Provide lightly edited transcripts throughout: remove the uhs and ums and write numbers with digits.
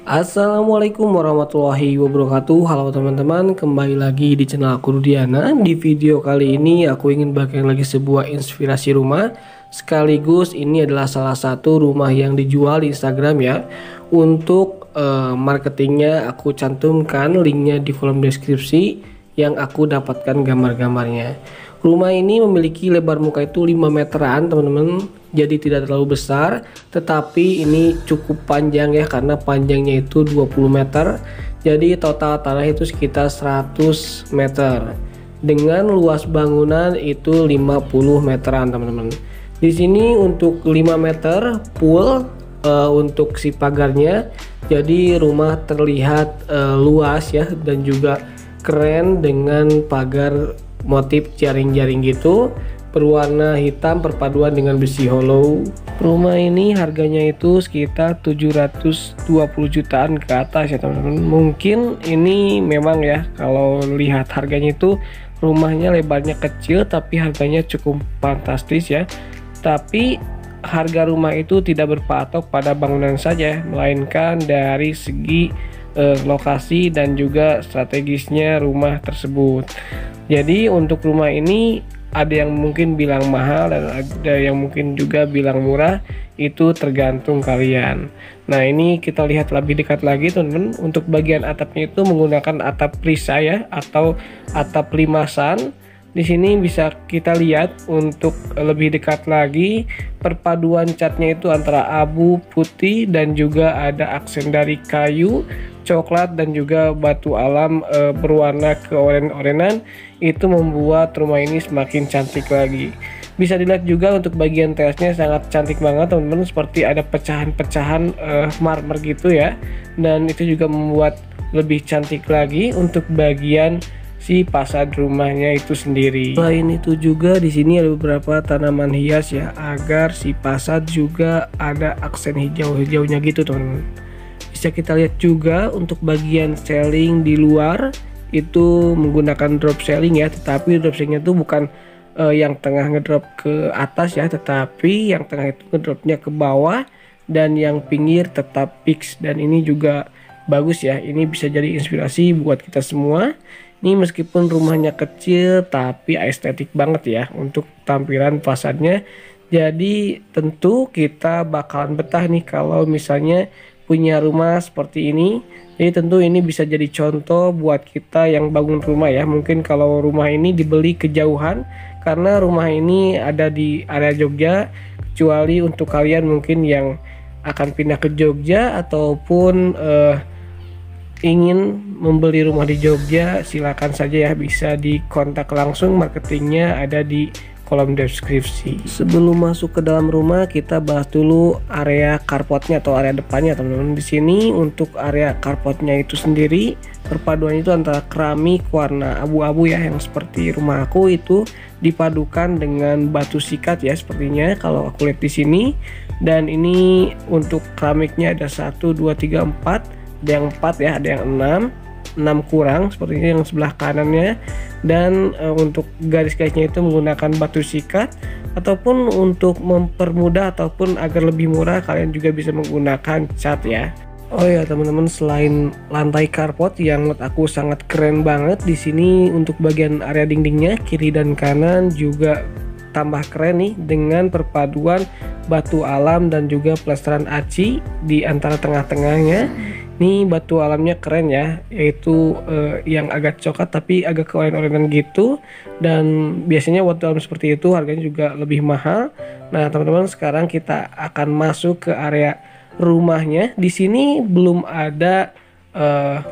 Assalamualaikum warahmatullahi wabarakatuh. Halo teman-teman, kembali lagi di channel aku Rudiana. Di video kali ini aku ingin bagikan lagi sebuah inspirasi rumah. Sekaligus ini adalah salah satu rumah yang dijual di Instagram ya. Untuk marketingnya aku cantumkan linknya di kolom deskripsi yang aku dapatkan gambar-gambarnya. Rumah ini memiliki lebar muka itu 5 meteran teman-teman, jadi tidak terlalu besar, tetapi ini cukup panjang ya, karena panjangnya itu 20 meter, jadi total tanah itu sekitar 100 meter dengan luas bangunan itu 50 meteran teman-teman. Di sini untuk 5 meter full untuk si pagarnya, jadi rumah terlihat luas ya, dan juga keren dengan pagar motif jaring-jaring gitu berwarna hitam perpaduan dengan besi hollow. Rumah ini harganya itu sekitar 720 jutaan ke atas ya teman-teman. Mungkin ini memang ya, kalau lihat harganya itu rumahnya lebarnya kecil tapi harganya cukup fantastis ya. Tapi harga rumah itu tidak berpatok pada bangunan saja, melainkan dari segi lokasi dan juga strategisnya rumah tersebut. Jadi untuk rumah ini ada yang mungkin bilang mahal dan ada yang mungkin juga bilang murah, itu tergantung kalian. Nah ini kita lihat lebih dekat lagi teman-teman. Untuk bagian atapnya itu menggunakan atap prisa ya, atau atap limasan. Di sini bisa kita lihat untuk lebih dekat lagi, perpaduan catnya itu antara abu, putih, dan juga ada aksen dari kayu, coklat, dan juga batu alam berwarna keoren-orenan. Itu membuat rumah ini semakin cantik lagi. Bisa dilihat juga untuk bagian terasnya sangat cantik banget teman-teman, seperti ada pecahan-pecahan marmer gitu ya, dan itu juga membuat lebih cantik lagi untuk bagian si fasad rumahnya itu sendiri. Selain itu juga di sini ada beberapa tanaman hias ya, agar si fasad juga ada aksen hijau-hijaunya gitu teman-teman. Bisa kita lihat juga untuk bagian ceiling di luar itu menggunakan drop ceiling ya, tetapi drop ceilingnya itu bukan yang tengah ngedrop ke atas ya, tetapi yang tengah itu ngedropnya ke bawah, dan yang pinggir tetap fix. Dan ini juga bagus ya, ini bisa jadi inspirasi buat kita semua. Ini meskipun rumahnya kecil tapi estetik banget ya untuk tampilan fasadnya. Jadi tentu kita bakalan betah nih kalau misalnya punya rumah seperti ini. Jadi tentu ini bisa jadi contoh buat kita yang bangun rumah ya. Mungkin kalau rumah ini dibeli kejauhan, karena rumah ini ada di area Jogja, kecuali untuk kalian mungkin yang akan pindah ke Jogja ataupun ingin membeli rumah di Jogja, silakan saja ya, bisa dikontak langsung, marketingnya ada di kolom deskripsi. Sebelum masuk ke dalam rumah, kita bahas dulu area carportnya atau area depannya teman-teman. Di sini untuk area carportnya itu sendiri perpaduan itu antara keramik warna abu-abu ya, yang seperti rumah aku itu dipadukan dengan batu sikat ya sepertinya kalau aku lihat di sini. Dan ini untuk keramiknya ada 1 2 3 4, ada yang 4 ya, ada yang 6 kurang sepertinya yang sebelah kanannya. Dan untuk garis-garisnya itu menggunakan batu sikat, ataupun untuk mempermudah ataupun agar lebih murah kalian juga bisa menggunakan cat ya. Oh ya teman-teman, selain lantai carport yang menurut aku sangat keren banget, di sini untuk bagian area dindingnya kiri dan kanan juga tambah keren nih dengan perpaduan batu alam dan juga plesteran aci di antara tengah-tengahnya. Ini batu alamnya keren ya, yaitu yang agak coklat tapi agak keoren-orenan gitu, dan biasanya batu alam seperti itu harganya juga lebih mahal. Nah teman-teman, sekarang kita akan masuk ke area rumahnya. Di sini belum ada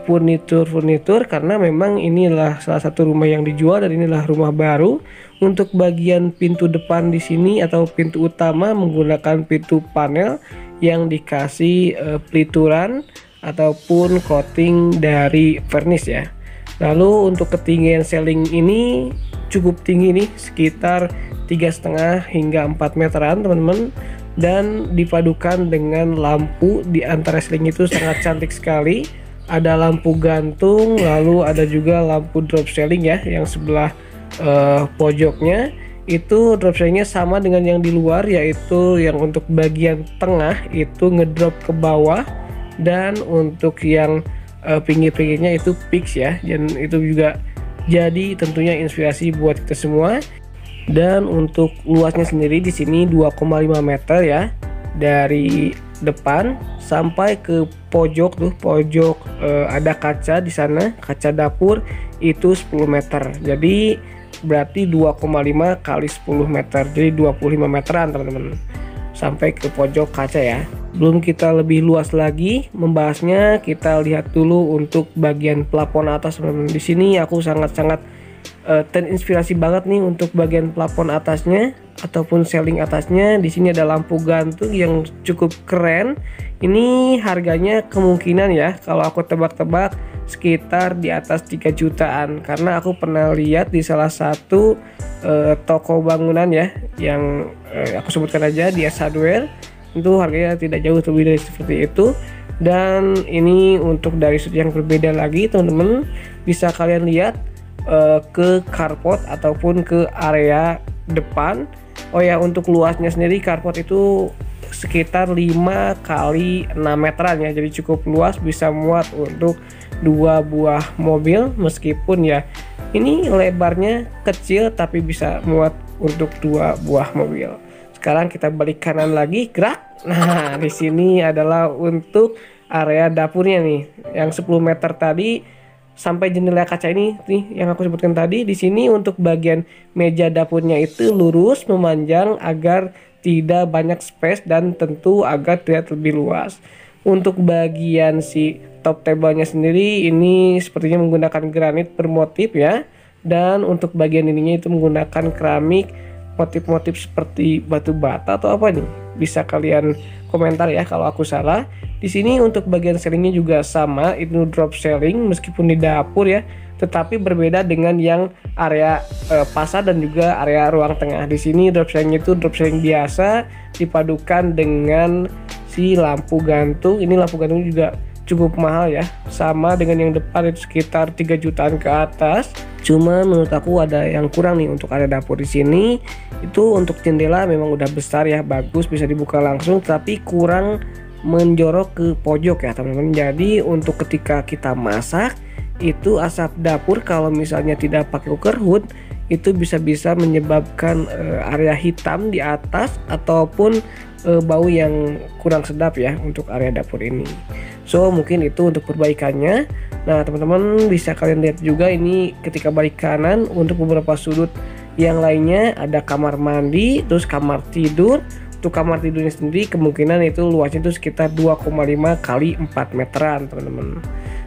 furnitur karena memang inilah salah satu rumah yang dijual dan inilah rumah baru. Untuk bagian pintu depan di sini atau pintu utama menggunakan pintu panel yang dikasih pelituran ataupun coating dari vernis ya. Lalu untuk ketinggian ceiling ini cukup tinggi nih, sekitar 3,5 hingga 4 meteran teman-teman, dan dipadukan dengan lampu di antara ceiling itu sangat cantik sekali. Ada lampu gantung, lalu ada juga lampu drop ceiling ya, yang sebelah pojoknya itu drop ceilingnya sama dengan yang di luar, yaitu yang untuk bagian tengah itu ngedrop ke bawah dan untuk yang pinggir-pinggirnya itu fix ya, dan itu juga jadi tentunya inspirasi buat kita semua. Dan untuk luasnya sendiri di sini 2,5 meter ya, dari depan sampai ke pojok tuh, pojok ada kaca di sana, kaca dapur itu 10 meter. Jadi berarti 2,5 kali 10 meter, jadi 25 meteran teman-teman, sampai ke pojok kaca ya. Belum kita lebih luas lagi membahasnya, kita lihat dulu untuk bagian plafon atas teman-teman. Di sini aku sangat-sangat terinspirasi banget nih untuk bagian plafon atasnya ataupun ceiling atasnya. Di sini ada lampu gantung yang cukup keren. Ini harganya kemungkinan ya, kalau aku tebak-tebak sekitar di atas 3 jutaan, karena aku pernah lihat di salah satu toko bangunan ya, yang aku sebutkan aja di S Hardware, itu harganya tidak jauh lebih dari seperti itu. Dan ini untuk dari sudut yang berbeda lagi teman-teman, bisa kalian lihat ke carport ataupun ke area depan. Oh ya, untuk luasnya sendiri carport itu sekitar 5 kali 6 meteran ya, jadi cukup luas, bisa muat untuk 2 buah mobil. Meskipun ya ini lebarnya kecil tapi bisa muat untuk 2 buah mobil. Sekarang kita balik kanan lagi, gerak. Nah, di sini adalah untuk area dapurnya nih, yang 10 meter tadi sampai jendela kaca ini nih yang aku sebutkan tadi. Di sini untuk bagian meja dapurnya itu lurus memanjang agar tidak banyak space dan tentu agar terlihat lebih luas. Untuk bagian si top table-nya sendiri ini sepertinya menggunakan granit bermotif ya, dan untuk bagian ininya itu menggunakan keramik motif-motif seperti batu bata atau apa nih, bisa kalian komentar ya kalau aku salah. Di sini untuk bagian ceilingnya juga sama, itu drop ceiling meskipun di dapur ya, tetapi berbeda dengan yang area pasar dan juga area ruang tengah. Di sini drop ceilingnya itu drop ceiling biasa dipadukan dengan si lampu gantung. Ini lampu gantung juga cukup mahal ya, sama dengan yang depan itu sekitar 3 jutaan ke atas. Cuma menurut aku ada yang kurang nih untuk area dapur. Di sini itu untuk jendela memang udah besar ya, bagus bisa dibuka langsung, tapi kurang menjorok ke pojok ya teman-teman. Jadi untuk ketika kita masak itu asap dapur kalau misalnya tidak pakai cooker hood itu bisa menyebabkan area hitam di atas ataupun bau yang kurang sedap ya untuk area dapur ini. So mungkin itu untuk perbaikannya. Nah teman-teman bisa kalian lihat juga ini ketika balik kanan, untuk beberapa sudut yang lainnya ada kamar mandi, terus kamar tidur. Untuk kamar tidurnya sendiri kemungkinan itu luasnya itu sekitar 2,5 kali 4 meteran teman-teman.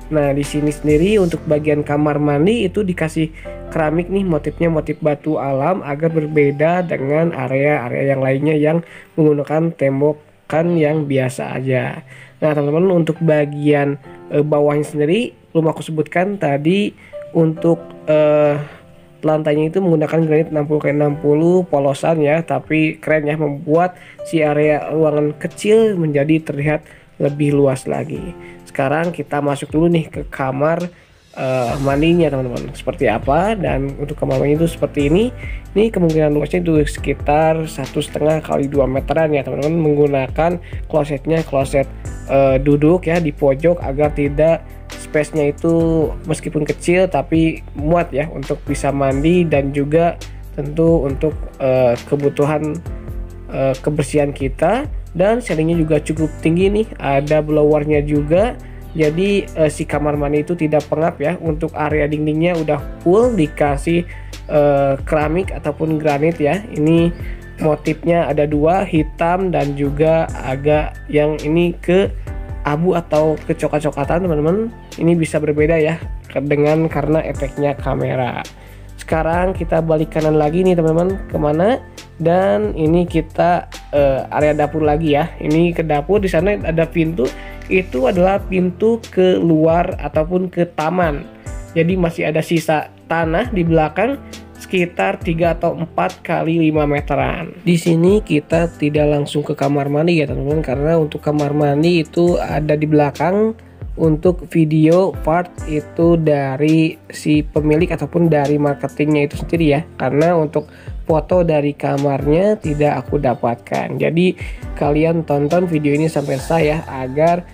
Nah di sini sendiri untuk bagian kamar mandi itu dikasih keramik nih, motifnya motif batu alam agar berbeda dengan area-area yang lainnya yang menggunakan tembokan yang biasa aja. Nah teman-teman untuk bagian bawahnya sendiri belum aku sebutkan tadi, untuk lantainya itu menggunakan granit 60x60 polosan ya, tapi keren ya, membuat si area ruangan kecil menjadi terlihat lebih luas lagi. Sekarang kita masuk dulu nih ke kamar mandinya teman-teman, seperti apa. Dan untuk kamar mandi itu seperti ini. Ini kemungkinan luasnya itu sekitar 1,5 kali 2 meteran ya teman-teman, menggunakan klosetnya kloset duduk ya di pojok agar tidak space-nya itu meskipun kecil tapi muat ya untuk bisa mandi, dan juga tentu untuk kebutuhan kebersihan kita. Dan ceilingnya juga cukup tinggi nih, ada blowernya juga, jadi si kamar mandi itu tidak pengap ya. Untuk area dindingnya udah full dikasih keramik ataupun granit ya. Ini motifnya ada 2, hitam dan juga agak yang ini ke abu atau kecoklat-coklatan teman-teman. Ini bisa berbeda ya dengan karena efeknya kamera. Sekarang kita balik kanan lagi nih teman-teman, kemana? Dan ini kita area dapur lagi ya. Ini ke dapur, di sana ada pintu, itu adalah pintu ke luar ataupun ke taman. Jadi masih ada sisa tanah di belakang sekitar 3 atau 4 kali 5 meteran. Di sini kita tidak langsung ke kamar mandi ya teman-teman, karena untuk kamar mandi itu ada di belakang. Untuk video part itu dari si pemilik ataupun dari marketingnya itu sendiri ya, karena untuk foto dari kamarnya tidak aku dapatkan. Jadi kalian tonton video ini sampai selesai ya, agar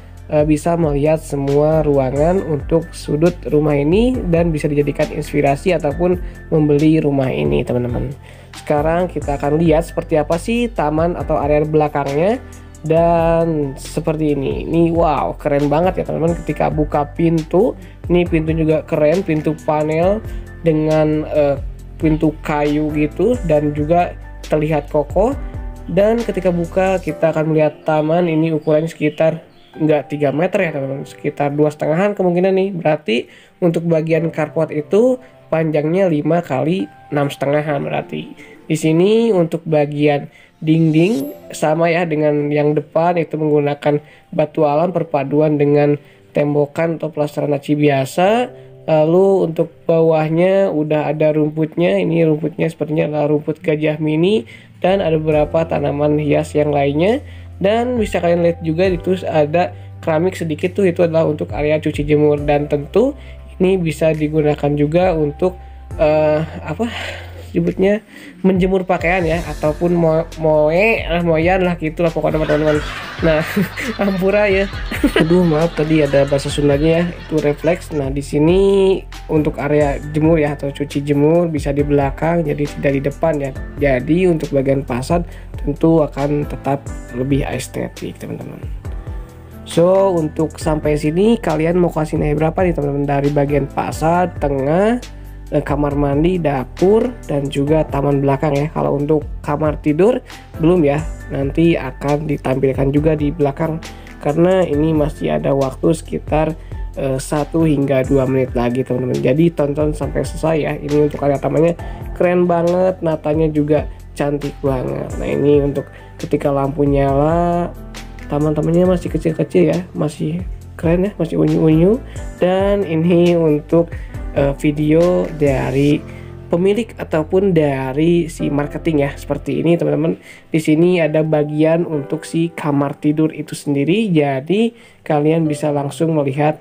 bisa melihat semua ruangan untuk sudut rumah ini dan bisa dijadikan inspirasi ataupun membeli rumah ini teman-teman. Sekarang kita akan lihat seperti apa sih taman atau area belakangnya. Dan seperti ini wow, keren banget ya teman-teman. Ketika buka pintu, ini pintu juga keren, pintu panel dengan pintu kayu gitu dan juga terlihat kokoh. Dan ketika buka kita akan melihat taman ini ukurannya sekitar enggak 3 meter ya teman-teman, sekitar 2,5 kemungkinan nih. Berarti untuk bagian carport itu panjangnya 5 kali 6,5 berarti. Di sini untuk bagian dinding sama ya dengan yang depan itu menggunakan batu alam perpaduan dengan tembokan atau plasteran aci biasa. Lalu untuk bawahnya udah ada rumputnya. Ini rumputnya sepertinya adalah rumput gajah mini dan ada beberapa tanaman hias yang lainnya. Dan bisa kalian lihat juga itu ada keramik sedikit tuh, itu adalah untuk area cuci jemur. Dan tentu ini bisa digunakan juga untuk sebutnya menjemur pakaian ya, ataupun moyan lah gitulah pokoknya teman-teman. Nah, ampura ya. Aduh maaf tadi ada bahasa Sundanya ya, itu refleks. Nah di sini untuk area jemur ya atau cuci jemur bisa di belakang, jadi tidak di depan ya. Jadi untuk bagian fasad tentu akan tetap lebih estetik teman-teman. So untuk sampai sini kalian mau kasih nilai berapa nih teman-teman dari bagian fasad, tengah, kamar mandi, dapur, dan juga taman belakang ya. Kalau untuk kamar tidur belum ya, nanti akan ditampilkan juga di belakang karena ini masih ada waktu sekitar 1 hingga 2 menit lagi teman-teman. Jadi tonton sampai selesai ya. Ini untuk area tamannya keren banget, natanya juga cantik banget. Nah ini untuk ketika lampu nyala, taman-tamannya masih kecil-kecil ya, masih keren ya, masih unyu-unyu. Dan ini untuk video dari pemilik ataupun dari si marketing ya, seperti ini teman-teman. Di sini ada bagian untuk si kamar tidur itu sendiri, jadi kalian bisa langsung melihat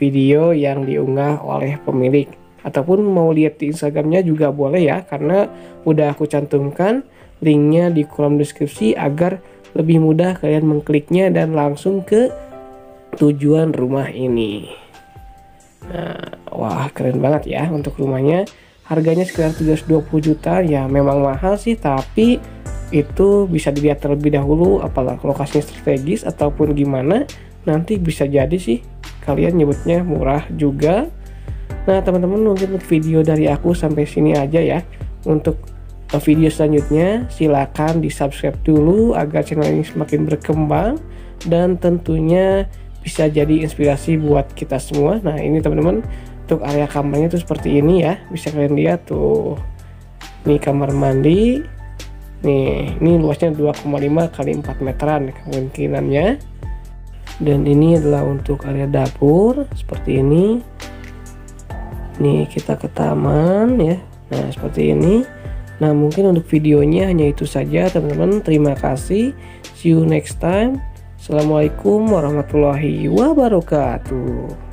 video yang diunggah oleh pemilik, ataupun mau lihat di Instagramnya juga boleh ya, karena udah aku cantumkan linknya di kolom deskripsi agar lebih mudah kalian mengkliknya dan langsung ke tujuan rumah ini. Nah, wah keren banget ya untuk rumahnya. Harganya sekitar 320 juta ya, memang mahal sih, tapi itu bisa dilihat terlebih dahulu apakah lokasinya strategis ataupun gimana. Nanti bisa jadi sih kalian nyebutnya murah juga. Nah teman-teman, mungkin video dari aku sampai sini aja ya. Untuk video selanjutnya silakan di subscribe dulu agar channel ini semakin berkembang dan tentunya bisa jadi inspirasi buat kita semua. Nah ini teman-teman, untuk area kamarnya tuh seperti ini ya, bisa kalian lihat tuh. Ini kamar mandi. Nih, ini luasnya 2,5 kali 4 meteran kemungkinannya. Dan ini adalah untuk area dapur seperti ini. Nih kita ke taman ya. Nah seperti ini. Nah mungkin untuk videonya hanya itu saja teman-teman. Terima kasih. See you next time. Assalamualaikum warahmatullahi wabarakatuh.